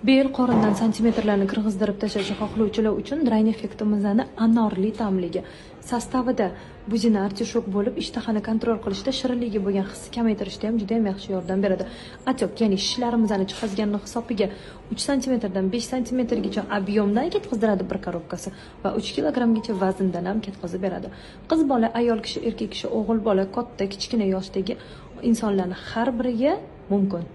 Bel qorindan santimetrlarni kirgizdirib tashlashni xohlovchilar uchun Drain effektimizning anorli ta'mligi. Sostavida buzina artishok bo'lib, ishtahani kontrol qilishda, shirinligi bo'lgan hisni kamaytirishda ham juda ham yaxshi yordam beradi. Atyok, ya'ni shishlarimizni chiqazganning hisobiga 3 cm dan 5 cm gacha объемdan ketkazdiradi bir korobkasi va 3 kg vazndan ham ketkazib beradi. Qiz bola, ayol kishi, erkak kishi, o'g'il bola, katta, kichkina yoshdagi insonlarning har biriga mumkin.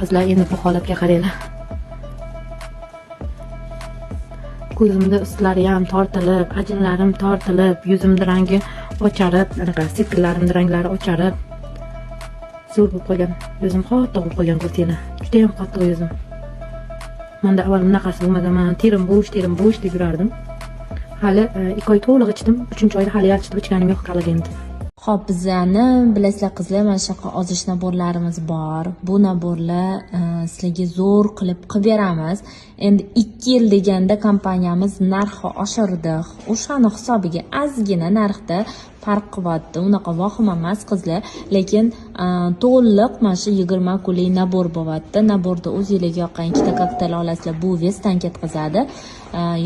Qizlar, endi bu holatga qaranglar. Ko'zimda ustlari ham tortilib, ajinlarim tortilib, yuzimning rangi ocharib, anaqa sirkillarimning ranglari ocharib, zo'r bo'lib qolgan. Yuzim qattiq bo'lib qolgan, ko'rsanglar. Juda ham qattiq yuzim. Menda avval bunaqasi bo'lmagan. Men terim bo'sh deb yurardim. Hali 2 oy to'liq ichdim, 3-oyda hali yarchitib ichganim yo'q kollagenni. Xo'p, bizlarni bilasizlar qizlar, mana shunaqa ozish naborlarimiz bor. Bu naborlar sizlarga zo'r qilib beramiz. Endi 2 yil deganda kompaniyamiz narxi oshirdi. O'shani hisobiga ozgina narxda farq qilyapti. Unaqa vohim emas qizlar, lekin to'liq mana shu 20 kunlik nabor bo'lyapti. Naborda o'zingizga yoqqan 2 ta kokteyl olasizlar. Bu vesdan ketkazadi.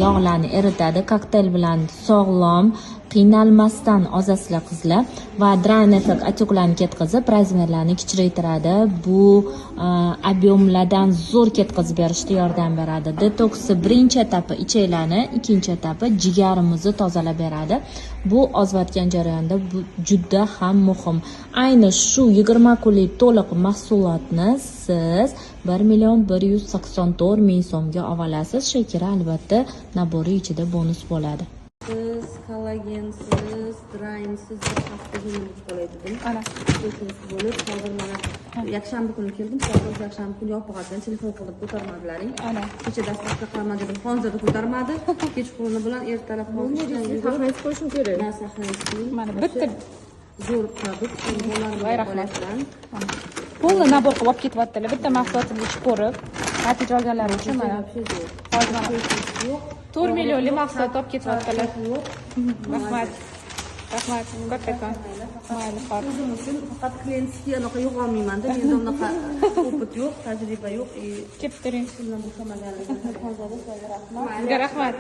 Yog'larni eritadi. Kokteyl bilan sog'lom, qiynalmasdan ozasizlar qizlar va Drain effekt atyoklarni ketkazib, razmerlarni kichraytiradi. Bu объемlardan zo'r ketkazib berishga yordam beradi. Detoksi birinchi etapi ichaklarni, ikkinchi etapi jigarimizni tozalab beradi. Bu ozayotgan jarayonda bu juda ham muhim. Ayni shu 20 kunlik to'liq mahsulotni siz 1.184.000 so'mga olasiz. Shakira albatta nabori ichida bonus bo'ladi. Siz kollagensiz, drainsiz bir hafta yilimiz bo'ladi. Ana. Bo'lib, hozir mana yakshanba kuni keldim. Hozir yakshanba kuni yopiq ekan, telefon qilib ko'tarmadilaring. Ana. Kecha dastlabda qilaman dedim, hozirda ko'tarmadi. Kechqurun bilan ertalab hozir Saqlanib qo'yishim kerak. Na saqlaysiz. Mana bitta zo'r produkt, Voy, rahmat. Pulni nabor qilib olib ketyaptilar. Bitta mahsulotni ichib ko'rib, natija olganlari uchun mana hozir mana 4 millionlik mahsulot olib ketyaptilar. Rahmat. Rahmat. Kattakon. Mayli, xo'p. O'zim uchun faqat klientga anaqa yo'q olmayman-da. Menda unaqa opit yo'q, tajriba yo'q. Kelib turing. Shundan bo'lmaganligini hozirda rahmat. Sizga rahmat.